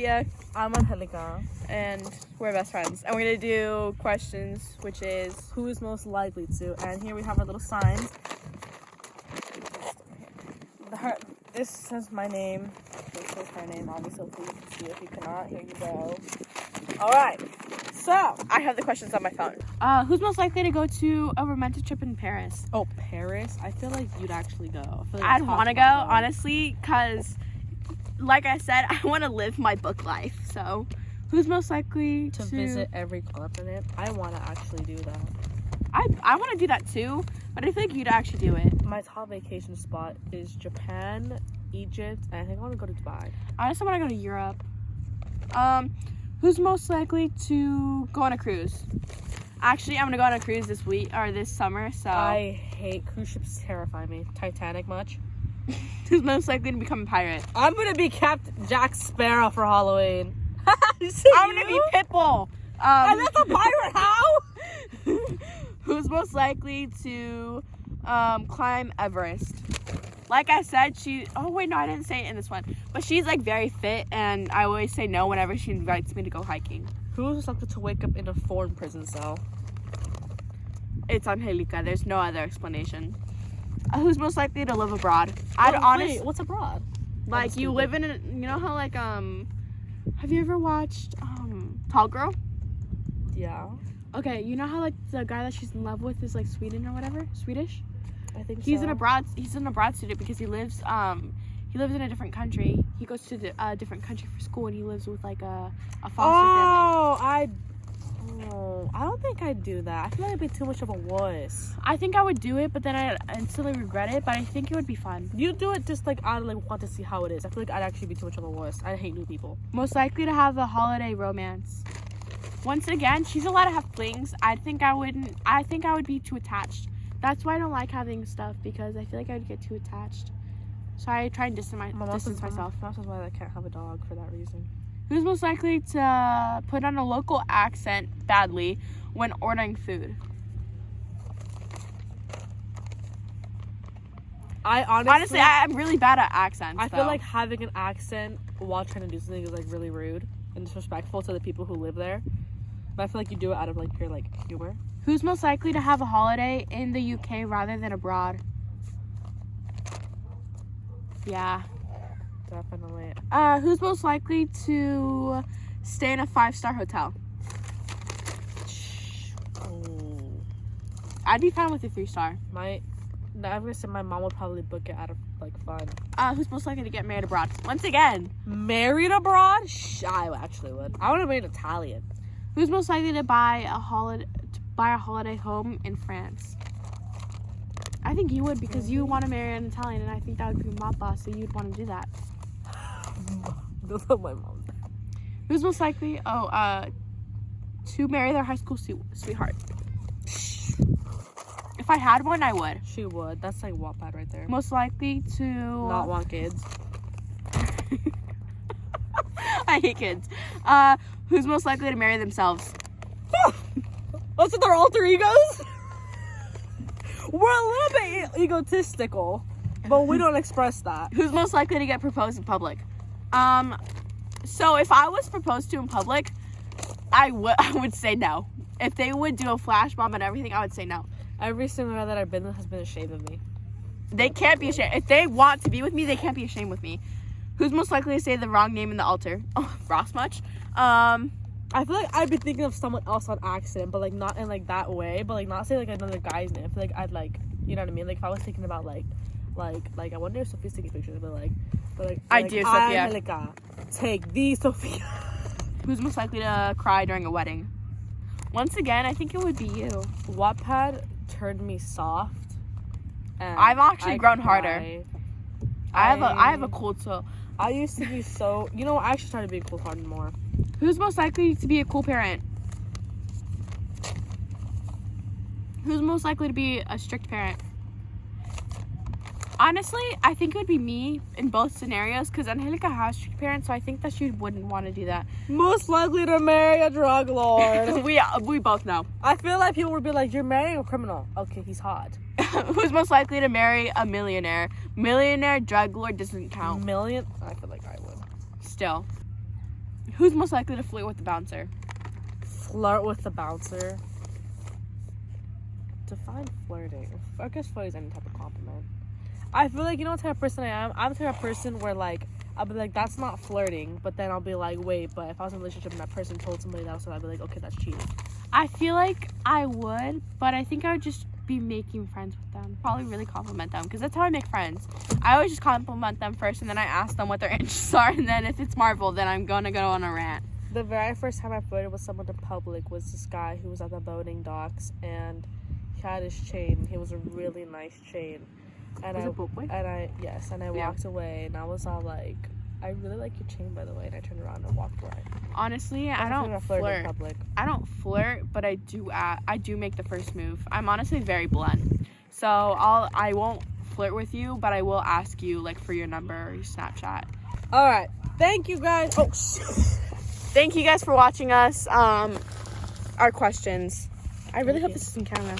Sofia. I'm Angelica. And we're best friends. And we're going to do questions, which is... Who is most likely to? And here we have our little signs. This says my name. This says her name, obviously, so you can see. If you cannot, here you go. Alright. So, I have the questions on my phone. Who's most likely to go to a romantic trip in Paris? oh, Paris? I feel like you'd actually go. I feel like I'd want to go, honestly, because, like I said, I want to live my book life. So, who's most likely to visit every continent. I want to actually do that. I want to do that too, but I feel like you'd actually do it. My top vacation spot is Japan, Egypt, and I think I want to go to Dubai. I also want to go to Europe. Who's most likely to go on a cruise? Actually, I'm gonna go on a cruise this summer. So I hate cruise ships. Terrify me. Titanic much? Who's most likely to become a pirate? I'm gonna be Captain Jack Sparrow for Halloween. I'm gonna be Pitbull. And that's a pirate. How? Who's most likely to climb Everest? Like I said, oh wait, no, I didn't say it in this one. But she's like very fit, and I always say no whenever she invites me to go hiking. Who's likely to wake up in a foreign prison cell? It's Angelica. There's no other explanation. Who's most likely to live abroad? Wait, what's abroad? Like you live in you know how like have you ever watched Tall Girl? Yeah. Okay, you know how like the guy that she's in love with is like Sweden or whatever? Swedish? I think he's so. He's an abroad student because he lives in a different country. He goes to a different country for school, and he lives with like a foster family. I don't think I'd do that. I feel like I'd be too much of a wuss. I think I would do it, but then I instantly regret it, but I think it would be fun. You do it just like I want to see how it is. I feel like I'd actually be too much of a wuss. I hate new people. Most likely to have a holiday romance. Once again, she's allowed to have flings. I think I would be too attached. That's why I don't like having stuff, because I feel like I would get too attached. So I try and distance myself. That's why I can't have a dog for that reason. Who's most likely to put on a local accent badly when ordering food? Honestly, I'm really bad at accents. I feel like having an accent while trying to do something is like really rude and disrespectful to the people who live there. But I feel like you do it out of like pure like humor. Who's most likely to have a holiday in the UK rather than abroad? Yeah. Definitely. Who's most likely to stay in a 5-star hotel? I'd be fine with a 3-star. I'm gonna say my mom would probably book it out of like fun. Who's most likely to get married abroad? Once again. Married abroad? I actually would. I want to be an Italian. Who's most likely to buy a holiday home in France? I think you would, because you want to marry an Italian, and I think that would be mappa, so you'd want to do that. Don't tell my mom. Who's most likely to marry their high school sweetheart? If I had one, I would. She would. That's like Wattpad right there. Most likely to not want kids. I hate kids. Who's most likely to marry themselves? Also, their alter egos? We're a little bit egotistical, but we don't express that. Who's most likely to get proposed in public? So if I was proposed to in public, I would say no. If they would do a flash bomb and everything, I would say no. Every single guy that I've been with has been ashamed of me. They can't be ashamed. If they want to be with me, they can't be ashamed with me. Who's most likely to say the wrong name in the altar? Oh, Ross much? I feel like I'd be thinking of someone else on accident, but like not in like that way, but like not say like another guy's name. I feel like I'd like, you know what I mean? Like if I was thinking about like I wonder if Sofia's taking pictures, but I do, Sofia. Angelica, take these, Sofia. Who's most likely to cry during a wedding? Once again, I think it would be you. Wattpad turned me soft. And I've actually grown harder. I have a cold soul. I used to be so, I actually started being cold-hearted more. Who's most likely to be a cool parent? Who's most likely to be a strict parent? Honestly, I think it would be me in both scenarios, because Angelica has strict parents, so I think that she wouldn't want to do that. Most likely to marry a drug lord. we both know. I feel like people would be like, you're marrying a criminal. Okay, he's hot. Who's most likely to marry a millionaire? Millionaire, drug lord doesn't count. I feel like I would. Still. Who's most likely to flirt with the bouncer? Flirt with the bouncer. Define flirting. I guess flirting is any type of compliment. I feel like, you know what type of person I am? I'm the type of person where, like, I'll be like, that's not flirting, but then I'll be like, wait, but if I was in a relationship and that person told somebody else, I'd be like, okay, that's cheating. I feel like I would, but I think I would just be making friends with them. Probably really compliment them, because that's how I make friends. I always just compliment them first, and then I ask them what their interests are, and then if it's Marvel, then I'm gonna go on a rant. The very first time I flirted with someone in public was this guy who was at the boating docks, and he had his chain. He was a really nice chain. And Was it boat boy? I walked away, and I was all like, I really like your chain, by the way, and I turned around and walked away. Honestly, I don't flirt. In public. I don't flirt, but I do make the first move. I'm honestly very blunt. So I won't flirt with you, but I will ask you like for your number or your Snapchat. All right. Thank you guys. Oh, Thank you guys for watching us. Our questions. I really hope this is in camera.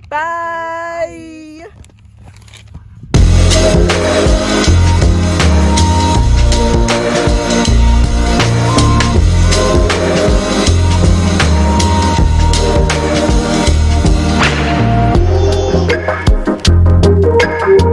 Bye.